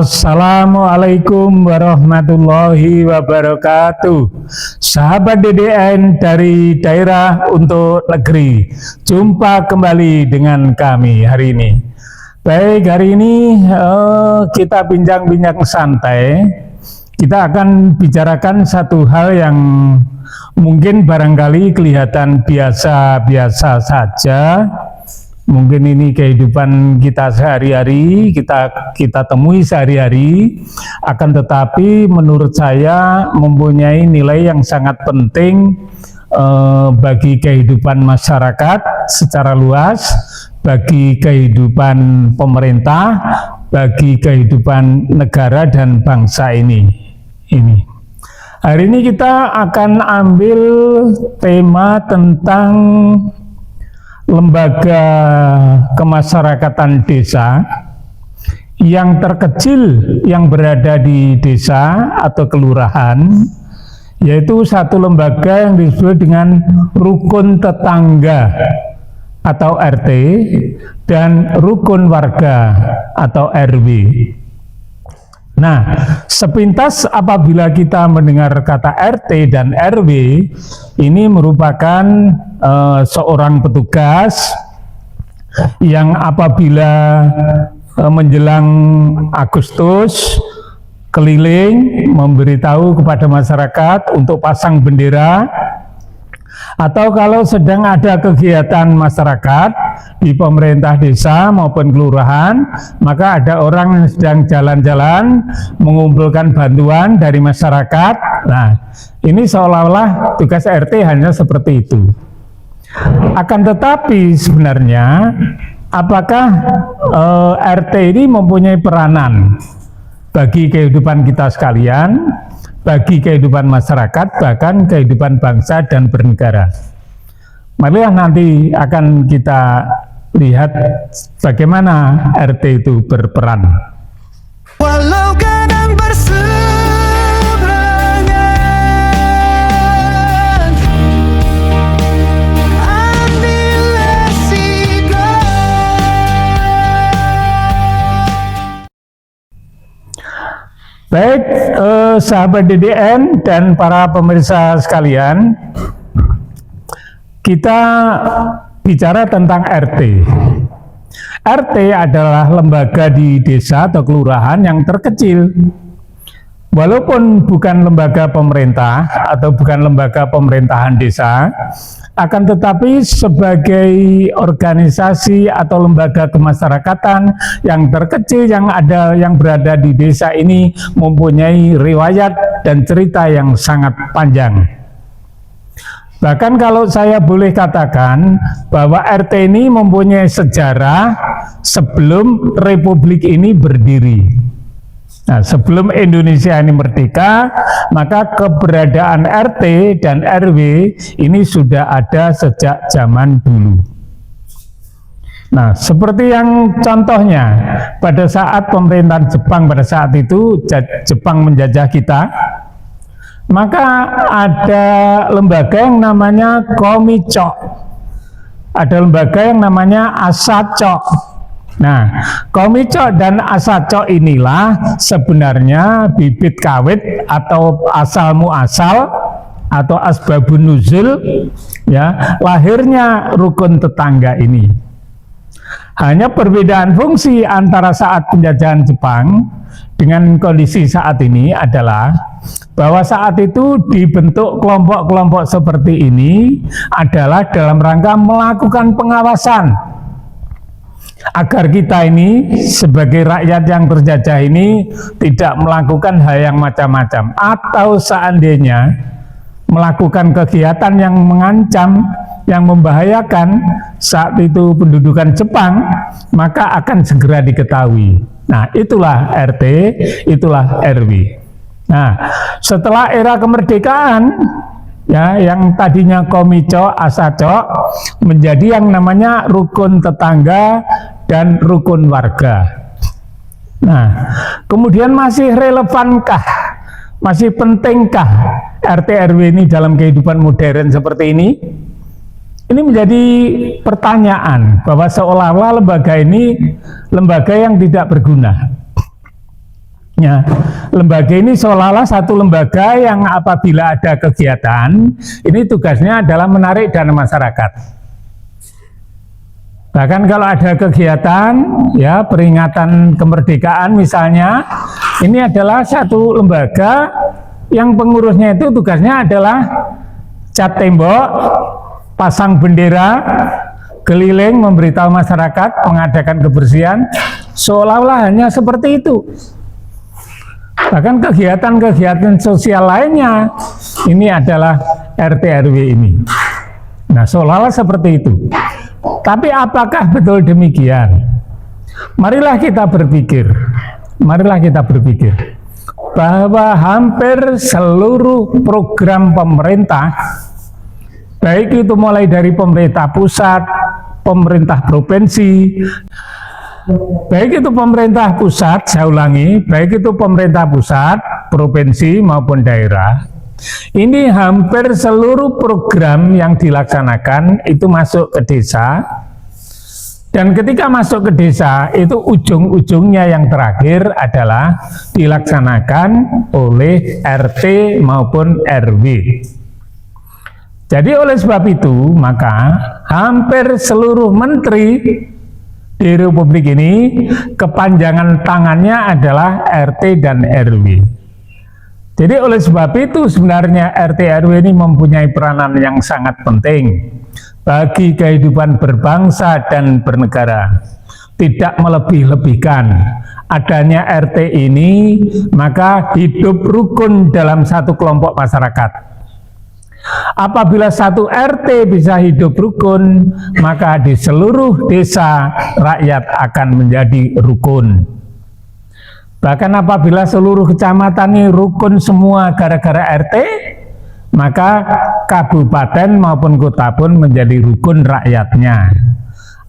Assalamualaikum warahmatullahi wabarakatuh. Sahabat DDN dari daerah untuk negeri, jumpa kembali dengan kami hari ini. Baik, hari ini kita bincang-bincang santai. Kita akan bicarakan satu hal yang mungkin barangkali kelihatan biasa-biasa saja. Mungkin ini kehidupan kita sehari-hari, kita temui sehari-hari, akan tetapi menurut saya mempunyai nilai yang sangat penting bagi kehidupan masyarakat secara luas, bagi kehidupan pemerintah, bagi kehidupan negara dan bangsa ini. Hari ini kita akan ambil tema tentang lembaga kemasyarakatan desa yang terkecil yang berada di desa atau kelurahan, yaitu satu lembaga yang disebut dengan rukun tetangga atau RT dan rukun warga atau RW. Nah, sepintas apabila kita mendengar kata RT dan RW, ini merupakan seorang petugas yang apabila menjelang Agustus keliling memberitahu kepada masyarakat untuk pasang bendera, atau kalau sedang ada kegiatan masyarakat di pemerintah desa maupun kelurahan, maka ada orang yang sedang jalan-jalan mengumpulkan bantuan dari masyarakat. Nah, ini seolah-olah tugas RT hanya seperti itu. Akan tetapi sebenarnya apakah RT ini mempunyai peranan bagi kehidupan kita sekalian, bagi kehidupan masyarakat, bahkan kehidupan bangsa dan bernegara? Marilah nanti akan kita lihat bagaimana RT itu berperan. Walau kadang berseberangan, ambil resiko. Baik, sahabat DDN dan para pemirsa sekalian, kita bicara tentang RT. RT adalah lembaga di desa atau kelurahan yang terkecil. Walaupun bukan lembaga pemerintah atau bukan lembaga pemerintahan desa, akan tetapi sebagai organisasi atau lembaga kemasyarakatan yang terkecil yang berada di desa ini mempunyai riwayat dan cerita yang sangat panjang. Bahkan kalau saya boleh katakan bahwa RT ini mempunyai sejarah sebelum Republik ini berdiri. Nah, sebelum Indonesia ini merdeka, maka keberadaan RT dan RW ini sudah ada sejak zaman dulu. Nah, seperti yang contohnya pada saat pemerintahan Jepang pada saat itu, Jepang menjajah kita, maka ada lembaga yang namanya Komicho, ada lembaga yang namanya Asacho. Nah, Komicho dan Asacho inilah sebenarnya bibit kawit atau asal muasal atau asbabun nuzul, ya, lahirnya rukun tetangga ini. Hanya perbedaan fungsi antara saat penjajahan Jepang dengan kondisi saat ini adalah bahwa saat itu dibentuk kelompok-kelompok seperti ini adalah dalam rangka melakukan pengawasan agar kita ini sebagai rakyat yang terjajah ini tidak melakukan hal yang macam-macam, atau seandainya melakukan kegiatan yang mengancam, yang membahayakan saat itu pendudukan Jepang, maka akan segera diketahui. Nah, itulah RT, itulah RW. Nah, setelah era kemerdekaan, ya, yang tadinya Komicho, Asacho menjadi yang namanya rukun tetangga dan rukun warga. Nah, kemudian masih relevankah, masih pentingkah RT RW ini dalam kehidupan modern seperti ini? Ini menjadi pertanyaan bahwa seolah-olah lembaga ini lembaga yang tidak berguna. Ya, lembaga ini seolah-olah satu lembaga yang apabila ada kegiatan, ini tugasnya adalah menarik dana masyarakat. Bahkan kalau ada kegiatan, ya peringatan kemerdekaan misalnya, ini adalah satu lembaga yang pengurusnya itu tugasnya adalah cat tembok, pasang bendera, keliling memberitahu masyarakat, mengadakan kebersihan, seolah-olah hanya seperti itu. Bahkan kegiatan-kegiatan sosial lainnya ini adalah RT RW ini. Nah, seolah-olah seperti itu. Tapi apakah betul demikian? Marilah kita berpikir bahwa hampir seluruh program pemerintah, baik itu mulai dari pemerintah pusat, pemerintah provinsi, baik itu pemerintah pusat, saya ulangi, baik itu pemerintah pusat, provinsi maupun daerah, ini hampir seluruh program yang dilaksanakan itu masuk ke desa, dan ketika masuk ke desa itu ujung-ujungnya yang terakhir adalah dilaksanakan oleh RT maupun RW. Jadi oleh sebab itu maka hampir seluruh menteri di Republik ini kepanjangan tangannya adalah RT dan RW. Jadi oleh sebab itu sebenarnya RT RW ini mempunyai peranan yang sangat penting bagi kehidupan berbangsa dan bernegara. Tidak melebih-lebihkan adanya RT ini, maka hidup rukun dalam satu kelompok masyarakat. Apabila satu RT bisa hidup rukun, maka di seluruh desa rakyat akan menjadi rukun. Bahkan apabila seluruh kecamatan ini rukun semua gara-gara RT, maka kabupaten maupun kota pun menjadi rukun rakyatnya.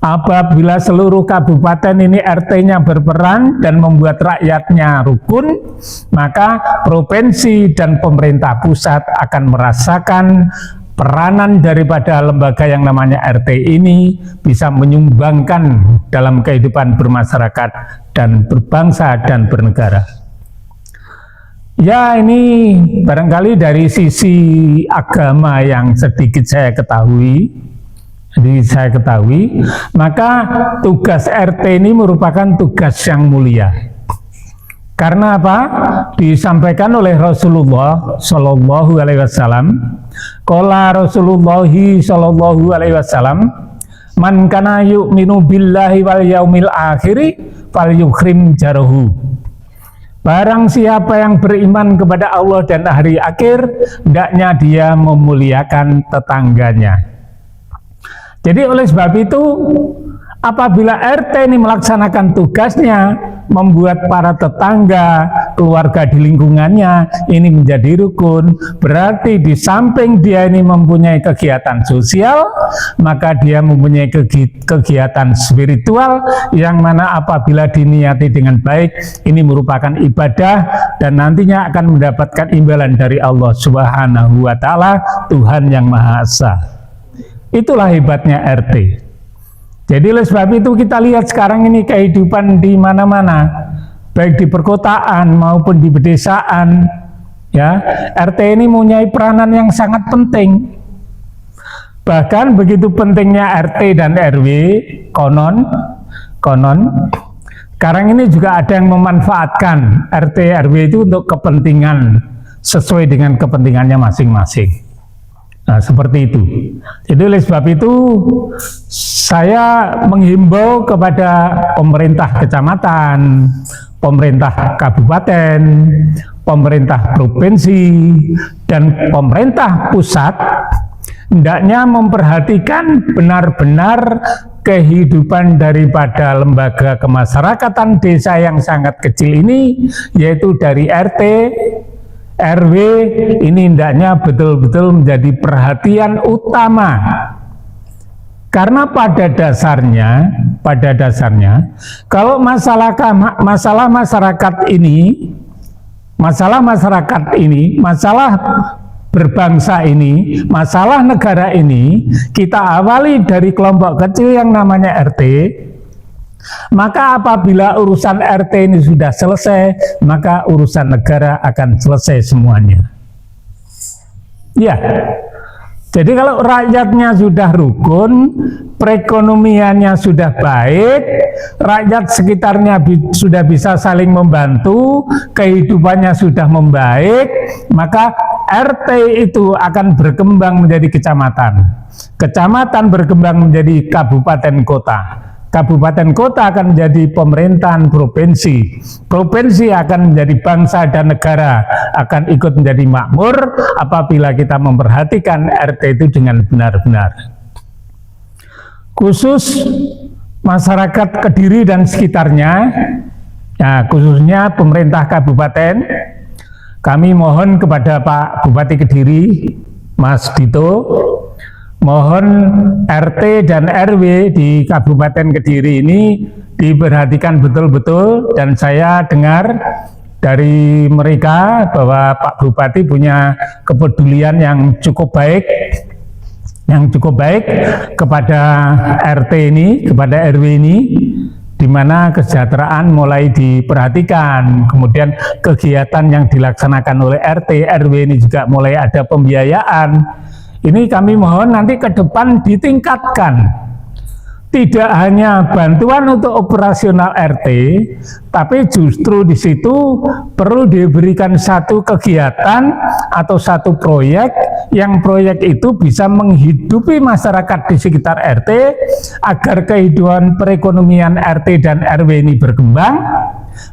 Apabila seluruh kabupaten ini RT-nya berperan dan membuat rakyatnya rukun, maka provinsi dan pemerintah pusat akan merasakan peranan daripada lembaga yang namanya RT ini bisa menyumbangkan dalam kehidupan bermasyarakat dan berbangsa dan bernegara. Ya, ini barangkali dari sisi agama yang sedikit saya ketahui. Maka tugas RT ini merupakan tugas yang mulia. Karena apa? Disampaikan oleh Rasulullah Shallallahu Alaihi Wasallam. Qala Rasulullah Shallallahu Alaihi Wasallam, man kana yu'minu billahi wal yaumil akhiri fal yukrim jarahu. Barang siapa yang beriman kepada Allah dan hari akhir, hendaknya dia memuliakan tetangganya. Jadi oleh sebab itu, apabila RT ini melaksanakan tugasnya, membuat para tetangga, keluarga di lingkungannya ini menjadi rukun, berarti di samping dia ini mempunyai kegiatan sosial, maka dia mempunyai kegiatan spiritual yang mana apabila diniati dengan baik, ini merupakan ibadah dan nantinya akan mendapatkan imbalan dari Allah Subhanahu wa Ta'ala, Tuhan yang Maha Esa. Itulah hebatnya RT. Jadi oleh sebab itu kita lihat sekarang ini kehidupan di mana-mana, baik di perkotaan maupun di pedesaan, ya, RT ini mempunyai peranan yang sangat penting. Bahkan begitu pentingnya RT dan RW, konon, sekarang ini juga ada yang memanfaatkan RT RW itu untuk kepentingan sesuai dengan kepentingannya masing-masing. Nah, seperti itu. Jadi oleh sebab itu saya menghimbau kepada pemerintah kecamatan, pemerintah kabupaten, pemerintah provinsi, dan pemerintah pusat hendaknya memperhatikan benar-benar kehidupan daripada lembaga kemasyarakatan desa yang sangat kecil ini, yaitu dari RT, RW, ini hendaknya betul-betul menjadi perhatian utama. Karena pada dasarnya kalau masalah masyarakat ini, masalah berbangsa ini, masalah negara ini, kita awali dari kelompok kecil yang namanya RT, Maka apabila urusan RT ini sudah selesai, maka urusan negara akan selesai semuanya. Ya, jadi kalau rakyatnya sudah rukun, perekonomiannya sudah baik, rakyat sekitarnya sudah bisa saling membantu, kehidupannya sudah membaik, maka RT itu akan berkembang menjadi kecamatan. Kecamatan berkembang menjadi kabupaten kota. Kabupaten kota akan menjadi pemerintahan provinsi. Provinsi akan menjadi bangsa dan negara, akan ikut menjadi makmur apabila kita memperhatikan RT itu dengan benar-benar. Khusus masyarakat Kediri dan sekitarnya, ya khususnya pemerintah kabupaten, kami mohon kepada Pak Bupati Kediri, Mas Dito, mohon RT dan RW di Kabupaten Kediri ini diperhatikan betul-betul, dan saya dengar dari mereka bahwa Pak Bupati punya kepedulian yang cukup baik kepada RT ini, kepada RW ini, di mana kesejahteraan mulai diperhatikan, kemudian kegiatan yang dilaksanakan oleh RT, RW ini juga mulai ada pembiayaan. Ini kami mohon nanti ke depan ditingkatkan, tidak hanya bantuan untuk operasional RT, tapi justru di situ perlu diberikan satu kegiatan atau satu proyek, yang proyek itu bisa menghidupi masyarakat di sekitar RT agar kehidupan perekonomian RT dan RW ini berkembang.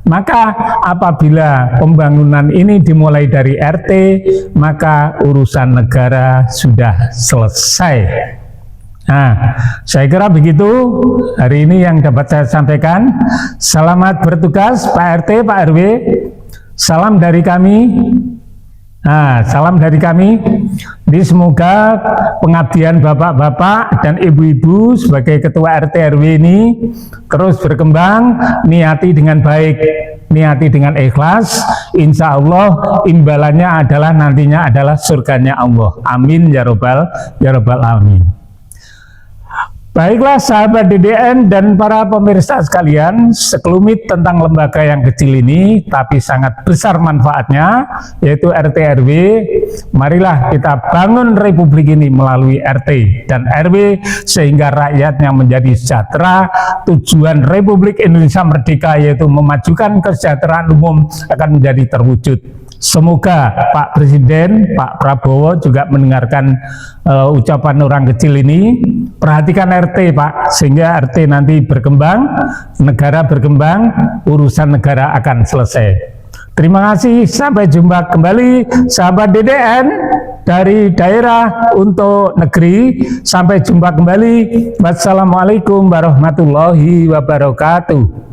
Maka apabila pembangunan ini dimulai dari RT, maka urusan negara sudah selesai. Nah, saya kira begitu hari ini yang dapat saya sampaikan. Selamat bertugas Pak RT, Pak RW. Salam dari kami. Nah, salam dari kami. Jadi semoga pengabdian bapak-bapak dan ibu-ibu sebagai ketua RT RW ini terus berkembang, niati dengan baik, niati dengan ikhlas. Insya Allah imbalannya adalah nantinya adalah surganya Allah. Amin ya robbal alamin. Baiklah sahabat DDN dan para pemirsa sekalian, sekelumit tentang lembaga yang kecil ini tapi sangat besar manfaatnya, yaitu RT RW. Marilah kita bangun republik ini melalui RT dan RW sehingga rakyatnya menjadi sejahtera. Tujuan Republik Indonesia Merdeka yaitu memajukan kesejahteraan umum akan menjadi terwujud. Semoga Pak Presiden, Pak Prabowo juga mendengarkan ucapan orang kecil ini. Perhatikan RT Pak, sehingga RT nanti berkembang, negara berkembang, urusan negara akan selesai. Terima kasih, sampai jumpa kembali sahabat DDN dari daerah untuk negeri. Sampai jumpa kembali. Wassalamualaikum warahmatullahi wabarakatuh.